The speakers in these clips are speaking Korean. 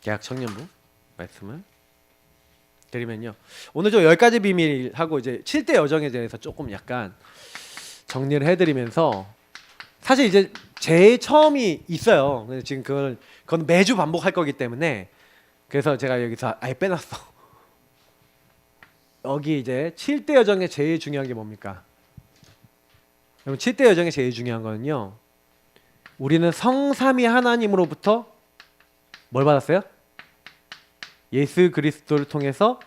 계약 청년부 말씀을 드리면요. 오늘 저 10가지 비밀하고 이제 7대 여정에 대해서 조금 약간 정리를 해드리면서 사실 이제 제일 처음이 있어요. 근데 지금 그건 매주 반복할 거기 때문에 그래서 제가 여기서 아예 빼놨어. 여기 이제 7대 여정에 제일 중요한 게 뭡니까? 여러분 7대 여정에 제일 중요한 거는요. 우리는 성삼위 하나님으로부터 뭘 받았어요? 예수 그리스도를 통해서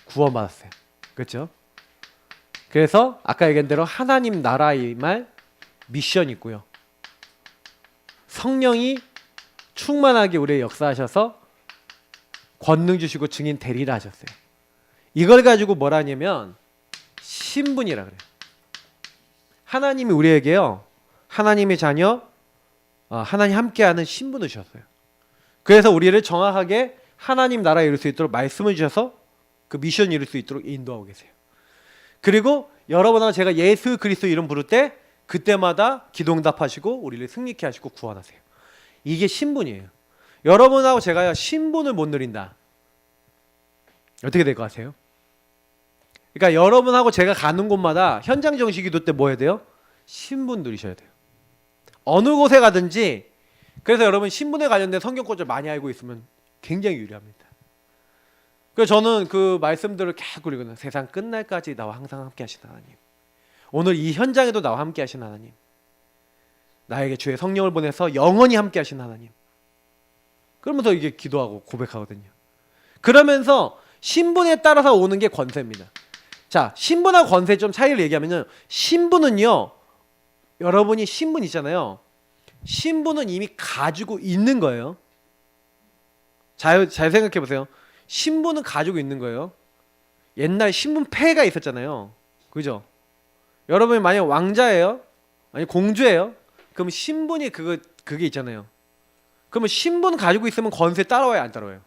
구원받았어요. 그렇죠? 그래서 아까 얘기한 대로 하나님 나라의 말 미션이 있고요. 성령이 충만하게 우리의 역사하셔서 권능 주시고 증인 되리라 하셨어요. 이걸 가지고 뭐라 하냐면 신분이라 그래요. 하나님이 우리에게요. 하나님의 자녀, 하나님 함께하는 신분을 주셨어요. 그래서 우리를 정확하게 하나님 나라에 이룰 수 있도록 말씀을 주셔서 그 미션 이룰 수 있도록 인도하고 계세요. 그리고 여러분하고 제가 예수 그리스도 이름 부를 때 그때마다 기도응답하시고 우리를 승리케 하시고 구원하세요. 이게 신분이에요. 여러분하고 제가요 신분을 못 누린다. 어떻게 될 것 같아요? 그러니까 여러분하고 제가 가는 곳마다 현장 정식 기도 때 뭐 해야 돼요? 신분 누리셔야 돼요. 어느 곳에 가든지. 그래서 여러분 신분에 관련된 성경 구절 많이 알고 있으면 굉장히 유리합니다. 그래서 저는 그 말씀들을 계속 읽거든요. 세상 끝날까지 나와 항상 함께 하신 하나님. 오늘 이 현장에도 나와 함께 하신 하나님. 나에게 주의 성령을 보내서 영원히 함께 하신 하나님. 그러면서 이게 기도하고 고백하거든요. 그러면서 신분에 따라서 오는 게 권세입니다. 자, 신분하고 권세 좀 차이를 얘기하면요. 신분은요. 여러분이 신분 있잖아요. 신분은 이미 가지고 있는 거예요. 잘 생각해 보세요. 신분은 가지고 있는 거예요. 옛날 신분패가 있었잖아요. 그죠? 여러분이 만약 왕자예요? 아니 공주예요? 그럼 신분이 그게 있잖아요. 그러면 신분 가지고 있으면 권세 따라와요, 안 따라와요?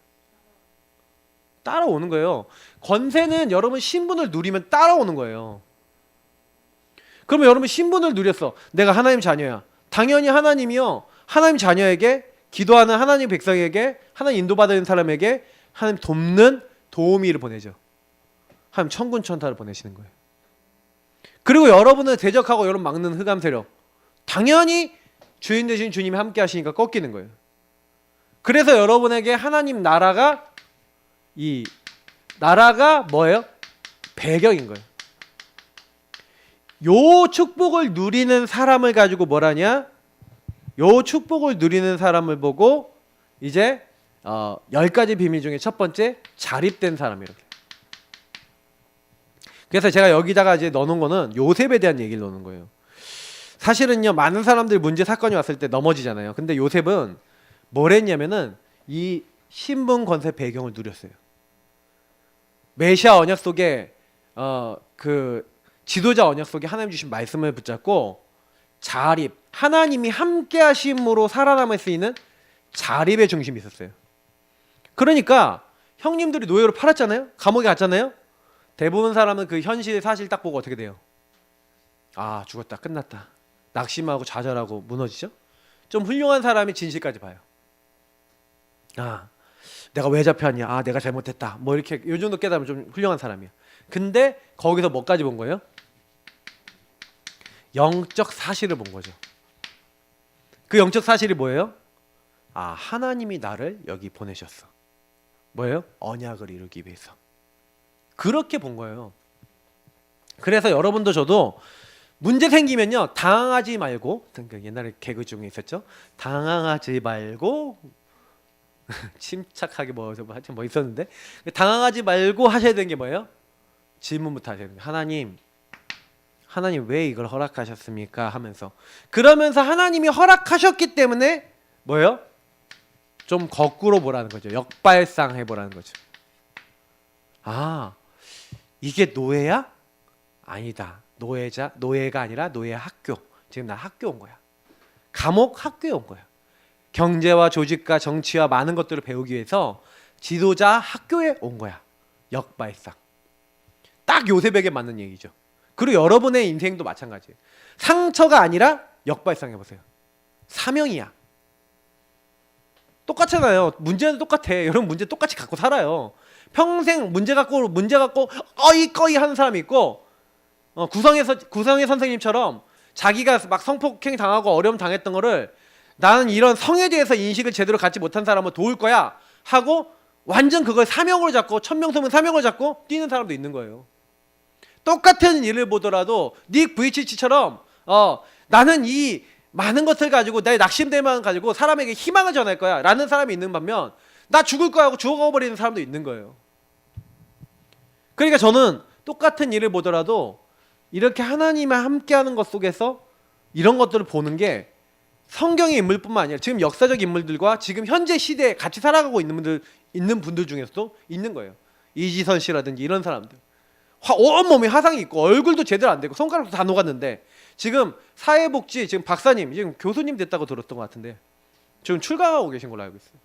따라오는 거예요. 권세는 여러분 신분을 누리면 따라오는 거예요. 그러면 여러분 신분을 누렸어. 내가 하나님 자녀야. 당연히 하나님이요. 하나님 자녀에게 기도하는 하나님 백성에게 하나님 인도받는 사람에게 하나님 돕는 도우미를 보내죠. 하나님 천군 천사를 보내시는 거예요. 그리고 여러분을 대적하고 여러분 막는 흑암 세력 당연히 주인 되신 주님이 함께 하시니까 꺾이는 거예요. 그래서 여러분에게 하나님 나라가 이 나라가 뭐예요? 배경인 거예요. 요 축복을 누리는 사람을 가지고 뭐라냐? 요 축복을 누리는 사람을 보고 이제 10가지 비밀 중에 첫 번째 자립된 사람이라고 해요. 그래서 제가 여기다가 이제 넣어놓은 거는 요셉에 대한 얘기를 넣는 거예요. 사실은요 많은 사람들이 문제 사건이 왔을 때 넘어지잖아요. 근데 요셉은 뭘 했냐면은 이 신분 권세 배경을 누렸어요. 메시아 언약 속에 그 지도자 언약 속에 하나님 주신 말씀을 붙잡고 자립, 하나님이 함께 하심으로 살아남을 수 있는 자립의 중심이 있었어요. 그러니까 형님들이 노예로 팔았잖아요. 감옥에 갔잖아요. 대부분 사람은 그 현실 사실 딱 보고 어떻게 돼요? 아 죽었다 끝났다. 낙심하고 좌절하고 무너지죠. 좀 훌륭한 사람이 진실까지 봐요. 아 내가 왜 잡혀왔냐. 아 내가 잘못했다. 뭐 이렇게 요 정도 깨달으면 좀 훌륭한 사람이야. 근데 거기서 뭐까지 본 거예요? 영적 사실을 본 거죠. 그 영적 사실이 뭐예요? 아 하나님이 나를 여기 보내셨어. 뭐예요? 언약을 이루기 위해서. 그렇게 본 거예요. 그래서 여러분도 저도 문제 생기면요 당황하지 말고, 옛날에 개그 중에 있었죠. 당황하지 말고 침착하게 뭐 하여튼 뭐 있었는데 당황하지 말고 하셔야 되는 게 뭐예요? 질문부터 하셔야 돼요. 하나님 왜 이걸 허락하셨습니까? 하면서 그러면서 하나님이 허락하셨기 때문에 뭐예요? 좀 거꾸로 보라는 거죠. 역발상 해보라는 거죠. 아 이게 노예야? 아니다. 노예가 아니라 노예 학교. 지금 나 학교 온 거야. 감옥 학교에 온 거야. 경제와 조직과 정치와 많은 것들을 배우기 위해서 지도자 학교에 온 거야. 역발상. 딱 요셉에게 맞는 얘기죠. 그리고 여러분의 인생도 마찬가지예요. 상처가 아니라 역발상 해보세요. 사명이야. 똑같잖아요. 문제는 똑같아. 여러분 문제 똑같이 갖고 살아요. 평생 문제 갖고 꺼이 하는 사람이 있고, 구성의 선생님처럼 자기가 막 성폭행 당하고 어려움 당했던 거를 나는 이런 성에 대해서 인식을 제대로 갖지 못한 사람을 도울 거야 하고 완전 그걸 사명으로 잡고 천명소문 사명으로 잡고 뛰는 사람도 있는 거예요. 똑같은 일을 보더라도 닉 부이치치처럼 나는 이 많은 것을 가지고 내 낙심대만 가지고 사람에게 희망을 전할 거야 라는 사람이 있는 반면 나 죽을 거야 하고 죽어버리는 사람도 있는 거예요. 그러니까 저는 똑같은 일을 보더라도 이렇게 하나님과 함께하는 것 속에서 이런 것들을 보는 게 성경의 인물뿐만 아니라 지금 역사적 인물들과 지금 현재 시대에 같이 살아가고 있는 분들 중에서도 있는 거예요. 이지선 씨라든지 이런 사람들 온몸에 화상이 있고 얼굴도 제대로 안 되고 손가락도 다 녹았는데 지금 사회복지 지금 박사님 지금 교수님 됐다고 들었던 것 같은데 지금 출강하고 계신 걸로 알고 있어요.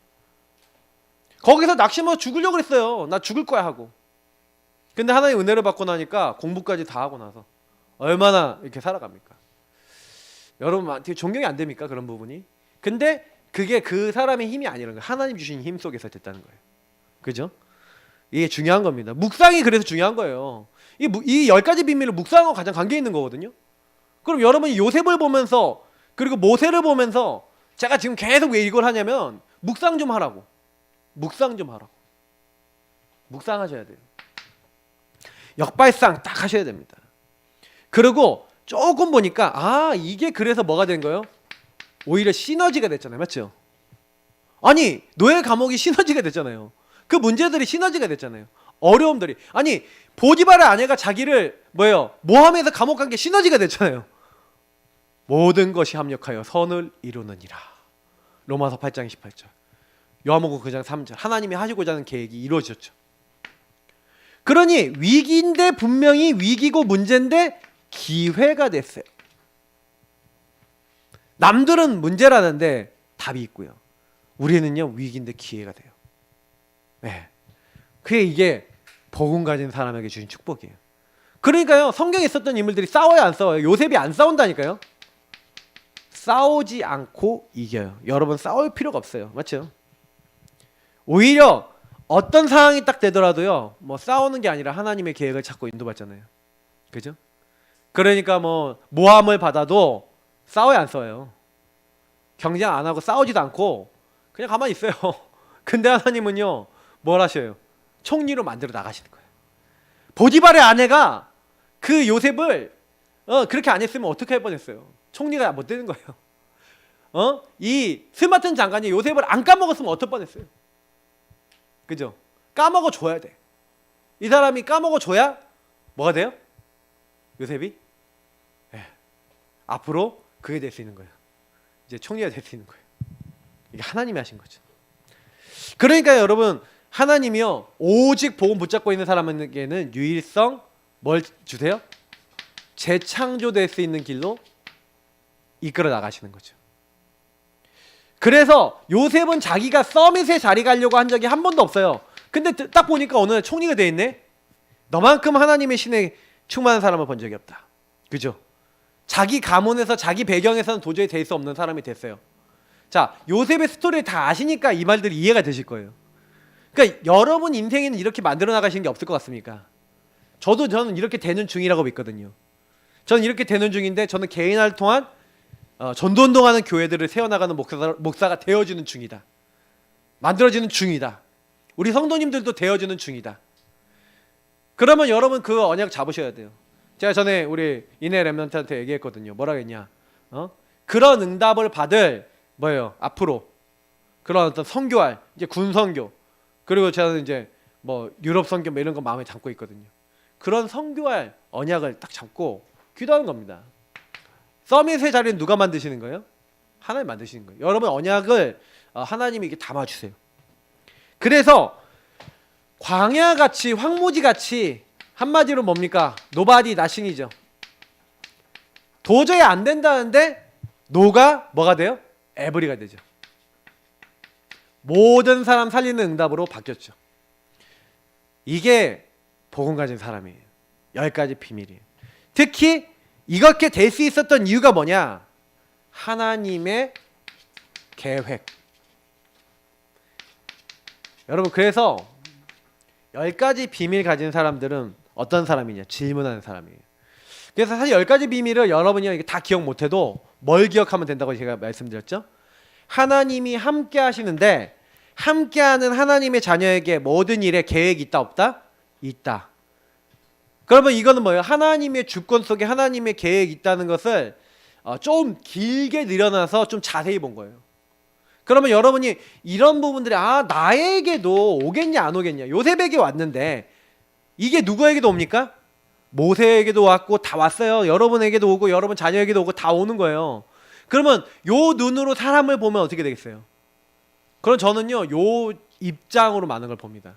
거기서 낙심해서 죽으려고 그랬어요. 나 죽을 거야 하고. 근데 하나님 은혜를 받고 나니까 공부까지 다 하고 나서 얼마나 이렇게 살아갑니까? 여러분 되게 존경이 안 됩니까? 그런 부분이. 근데 그게 그 사람의 힘이 아니라는 거예요. 하나님 주신 힘 속에서 됐다는 거예요. 그죠? 이게 중요한 겁니다. 묵상이 그래서 중요한 거예요. 이 10가지 비밀을 묵상하고 가장 관계 있는 거거든요. 그럼 여러분이 요셉을 보면서 그리고 모세를 보면서 제가 지금 계속 왜 이걸 하냐면 묵상 좀 하라고. 묵상 좀 하라고. 묵상하셔야 돼요. 역발상 딱 하셔야 됩니다. 그리고 조금 보니까 이게 그래서 뭐가 된 거예요? 오히려 시너지가 됐잖아요. 맞죠? 아니 노예 감옥이 시너지가 됐잖아요. 그 문제들이 시너지가 됐잖아요. 어려움들이. 아니 보디발의 아내가 자기를 모함해서 감옥 간 게 시너지가 됐잖아요. 모든 것이 합력하여 선을 이루느니라. 로마서 8장 28절. 요한복음 9장 3절. 하나님이 하시고자 하는 계획이 이루어졌죠. 그러니 위기인데 분명히 위기고 문제인데 기회가 됐어요. 남들은 문제라는데 답이 있고요. 우리는요 위기인데 기회가 돼요. 네. 그게 이게 복음 가진 사람에게 주신 축복이에요. 그러니까요 성경에 있었던 인물들이 싸워요 안 싸워요? 요셉이 안 싸운다니까요. 싸우지 않고 이겨요. 여러분 싸울 필요가 없어요. 맞죠? 오히려 어떤 상황이 딱 되더라도요 싸우는 게 아니라 하나님의 계획을 찾고 인도받잖아요. 그죠? 그러니까 모함을 받아도 싸워야 안 싸워요. 경쟁 안 하고 싸우지도 않고 그냥 가만히 있어요. 근데 하나님은요 뭘 하셔요? 총리로 만들어 나가시는 거예요. 보디발의 아내가 그 요셉을 그렇게 안 했으면 어떻게 할 뻔했어요? 총리가 못 되는 거예요. 이 스마튼 장관이 요셉을 안 까먹었으면 어떨 뻔했어요? 그죠? 까먹어 줘야 돼. 이 사람이 까먹어 줘야 뭐가 돼요? 요셉이 앞으로 그게 될 수 있는 거예요. 이제 총리가 될 수 있는 거예요. 이게 하나님이 하신 거죠. 그러니까 여러분 하나님이요 오직 복음 붙잡고 있는 사람에게는 유일성 뭘 주세요? 재창조될 수 있는 길로 이끌어 나가시는 거죠. 그래서 요셉은 자기가 서밋에 자리 가려고 한 적이 한 번도 없어요. 근데 딱 보니까 어느 날 총리가 돼 있네. 너만큼 하나님의 신에 충만한 사람을 본 적이 없다. 그죠? 자기 가문에서 자기 배경에서는 도저히 될 수 없는 사람이 됐어요. 자, 요셉의 스토리를 다 아시니까 이 말들이 이해가 되실 거예요. 그러니까 여러분 인생에는 이렇게 만들어 나가시는 게 없을 것 같습니까? 저는 이렇게 되는 중이라고 믿거든요. 저는 이렇게 되는 중인데 저는 개인화를 통한 전도운동하는 교회들을 세워나가는 목사가 되어지는 중이다. 만들어지는 중이다. 우리 성도님들도 되어지는 중이다. 그러면 여러분 그 언약 잡으셔야 돼요. 제가 전에 우리 이내 렘넌트한테 얘기했거든요. 뭐라 했냐? 그런 응답을 받을 앞으로 그런 어떤 선교할 이제 군 선교 그리고 저는 이제 유럽 선교 이런 거 마음에 담고 있거든요. 그런 선교할 언약을 딱 잡고 기도하는 겁니다. 서밋의 자리는 누가 만드시는 거예요? 하나님 만드시는 거예요. 여러분 언약을 하나님이 이렇게 담아주세요. 그래서 광야같이 황무지같이 한마디로 뭡니까? 노바디 나싱이죠. 도저히 안 된다는데 노가 뭐가 돼요? 에브리가 되죠. 모든 사람 살리는 응답으로 바뀌었죠. 이게 복음 가진 사람이에요. 10가지 비밀이에요. 특히 이렇게 될 수 있었던 이유가 뭐냐? 하나님의 계획. 여러분 그래서 10가지 비밀 가진 사람들은 어떤 사람이냐? 질문하는 사람이에요. 그래서 사실 10가지 비밀을 여러분이 이게 다 기억 못해도 뭘 기억하면 된다고 제가 말씀드렸죠? 하나님이 함께 하시는데 함께하는 하나님의 자녀에게 모든 일에 계획이 있다 없다? 있다. 그러면 이거는 뭐예요? 하나님의 주권 속에 하나님의 계획이 있다는 것을 좀 길게 늘여놔서 좀 자세히 본 거예요. 그러면 여러분이 이런 부분들이 나에게도 오겠냐 안 오겠냐. 요셉에게 왔는데 이게 누구에게도 옵니까? 모세에게도 왔고 다 왔어요. 여러분에게도 오고 여러분 자녀에게도 오고 다 오는 거예요. 그러면 요 눈으로 사람을 보면 어떻게 되겠어요? 그럼 저는요 요 입장으로 많은 걸 봅니다.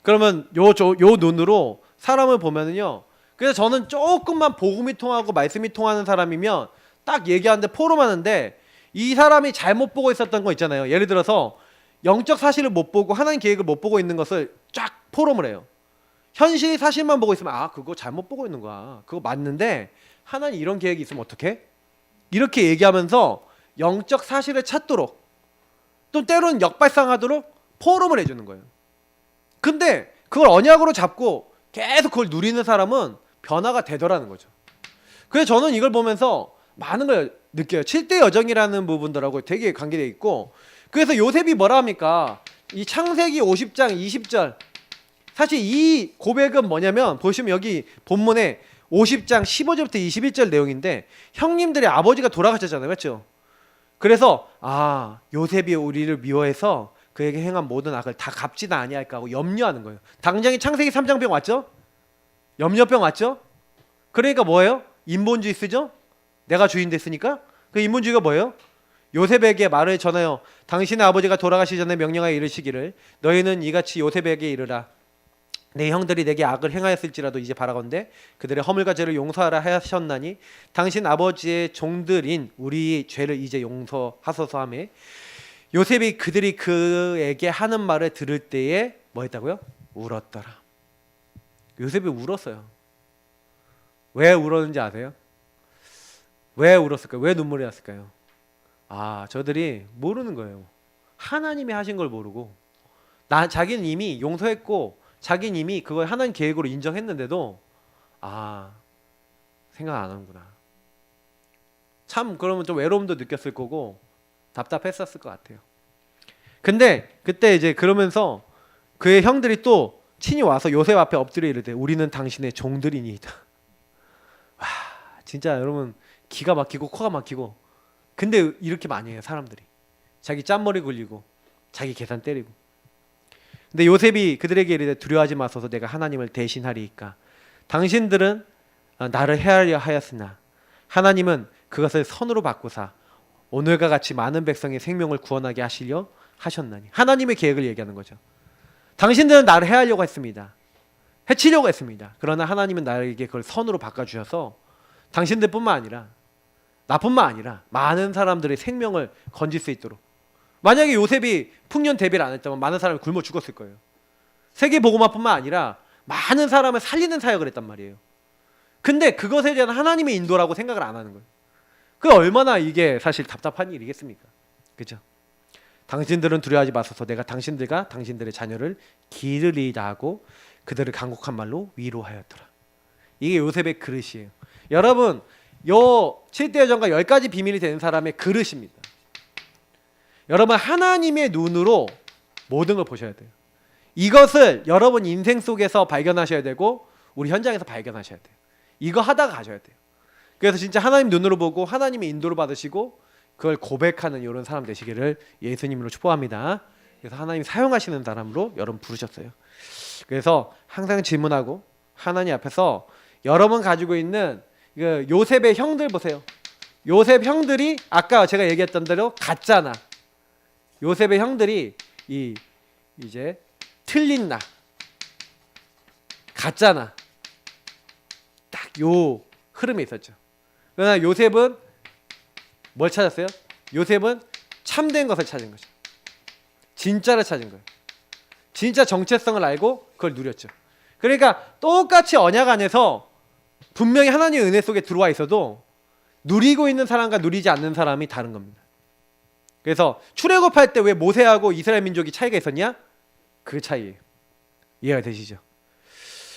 그러면 요 눈으로 사람을 보면은요, 그래서 저는 조금만 복음이 통하고 말씀이 통하는 사람이면 딱 얘기하는데 포럼하는데 이 사람이 잘못 보고 있었던 거 있잖아요. 예를 들어서 영적 사실을 못 보고 하나님 계획을 못 보고 있는 것을 쫙 포럼을 해요. 현실 사실만 보고 있으면 그거 잘못 보고 있는 거야. 그거 맞는데 하나님 이런 계획이 있으면 어떡해? 이렇게 얘기하면서 영적 사실을 찾도록 또 때로는 역발상하도록 포럼을 해주는 거예요. 근데 그걸 언약으로 잡고 계속 그걸 누리는 사람은 변화가 되더라는 거죠. 그래서 저는 이걸 보면서 많은 걸 느껴요. 7대 여정이라는 부분들하고 되게 관계되어 있고, 그래서 요셉이 뭐라 합니까? 이 창세기 50장 20절, 사실 이 고백은 뭐냐면 보시면 여기 본문에 50장 15절부터 21절 내용인데 형님들의 아버지가 돌아가셨잖아요. 맞죠? 그래서 요셉이 우리를 미워해서 그에게 행한 모든 악을 다 갚지는 아니할까 하고 염려하는 거예요. 당장에 창세기 3장병 왔죠? 염려병 왔죠? 그러니까 뭐예요? 인본주의 쓰죠? 내가 주인 됐으니까? 그 인본주의가 뭐예요? 요셉에게 말을 전하여 당신의 아버지가 돌아가시기 전에 명령하여 이르시기를 너희는 이같이 요셉에게 이르라. 내 형들이 내게 악을 행하였을지라도 이제 바라건대 그들의 허물과 죄를 용서하라 하셨나니 당신 아버지의 종들인 우리 죄를 이제 용서하소서 하며 요셉이 그들이 그에게 하는 말을 들을 때에 뭐 했다고요? 울었더라. 요셉이 울었어요. 왜 울었는지 아세요? 왜 울었을까요? 왜 눈물이 났을까요? 저들이 모르는 거예요. 하나님이 하신 걸 모르고 자기는 이미 용서했고 자기는 이미 그걸 하나님 계획으로 인정했는데도 생각 안 하는구나. 참 그러면 좀 외로움도 느꼈을 거고 답답했었을 것 같아요. 근데 그때 이제 그러면서 그의 형들이 또 친히 와서 요셉 앞에 엎드려 이르되 우리는 당신의 종들이니이다. 와, 진짜 여러분 기가 막히고 코가 막히고. 근데 이렇게 많이 해요 사람들이. 자기 짠머리 굴리고 자기 계산 때리고. 근데 요셉이 그들에게 이르되 두려워하지 마소서 내가 하나님을 대신하리이까. 당신들은 나를 해하려 하였으나 하나님은 그것을 선으로 바꾸사 오늘과 같이 많은 백성의 생명을 구원하게 하시려 하셨나니. 하나님의 계획을 얘기하는 거죠. 당신들은 나를 해하려고 했습니다. 해치려고 했습니다. 그러나 하나님은 나에게 그걸 선으로 바꿔주셔서 당신들뿐만 아니라 나뿐만 아니라 많은 사람들의 생명을 건질 수 있도록. 만약에 요셉이 풍년 대비를 안 했다면 많은 사람이 굶어 죽었을 거예요. 세계복음화뿐만 아니라 많은 사람을 살리는 사역을 했단 말이에요. 근데 그것에 대한 하나님의 인도라고 생각을 안 하는 거예요. 그 얼마나 이게 사실 답답한 일이겠습니까? 그죠? 당신들은 두려워하지 마소서 내가 당신들과 당신들의 자녀를 기르리이다 하고 그들을 간곡한 말로 위로하였더라. 이게 요셉의 그릇이에요. 여러분 요 7대 여정과 10가지 비밀이 되는 사람의 그릇입니다. 여러분 하나님의 눈으로 모든 걸 보셔야 돼요. 이것을 여러분 인생 속에서 발견하셔야 되고 우리 현장에서 발견하셔야 돼요. 이거 하다가 가셔야 돼요. 그래서 진짜 하나님 눈으로 보고 하나님의 인도를 받으시고 그걸 고백하는 이런 사람 되시기를 예수님으로 축복합니다. 그래서 하나님 사용하시는 사람으로 여러분 부르셨어요. 그래서 항상 질문하고 하나님 앞에서 여러분 가지고 있는 요셉의 형들 보세요. 요셉 형들이 아까 제가 얘기했던 대로 가짜나 요셉의 형들이 이제 틀린 나 가짜나 딱 요 흐름에 있었죠. 그러나 요셉은 뭘 찾았어요? 요셉은 참된 것을 찾은 거죠. 진짜를 찾은 거예요. 진짜 정체성을 알고 그걸 누렸죠. 그러니까 똑같이 언약 안에서 분명히 하나님의 은혜 속에 들어와 있어도 누리고 있는 사람과 누리지 않는 사람이 다른 겁니다. 그래서 출애굽할 때 왜 모세하고 이스라엘 민족이 차이가 있었냐? 그 다 하나님의 은혜를 누렸기 때문에. 그래서 출애굽할 때 왜 모세가 더 잘했냐? 하나님의 은혜를 누렸기 때문에. 그래서 그 차이 이해가 되시죠?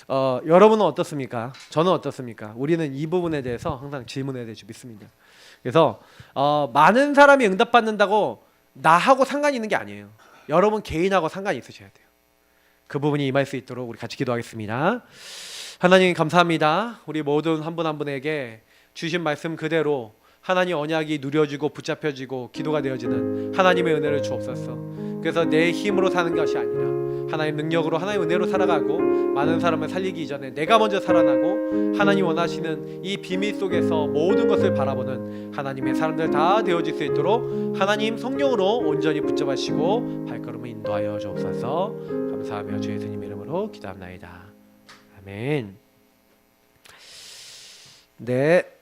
여러분은 어떻습니까? 저는 어떻습니까? 우리는 이 부분에 대해서 항상 질문해야 될 줄 믿습니다. 그래서 많은 사람이 응답받는다고 나하고 상관이 있는 게 아니에요. 여러분 개인하고 상관이 있으셔야 돼요. 그 부분이 임할 수 있도록 우리 같이 기도하겠습니다. 하나님 감사합니다. 우리 모든 한 분 한 분에게 주신 말씀 그대로 하나님 언약이 누려지고 붙잡혀지고 기도가 되어지는 하나님의 은혜를 주옵소서. 그래서 내 힘으로 사는 것이 아니라 하나님 능력으로 하나님 은혜로 살아가고 많은 사람을 살리기 이전에 내가 먼저 살아나고 하나님 원하시는 이 비밀 속에서 모든 것을 바라보는 하나님의 사람들 다 되어질 수 있도록 하나님 성령으로 온전히 붙잡으시고 발걸음을 인도하여 주옵소서. 감사하며 주 예수님 이름으로 기도합나이다. 아멘. 네.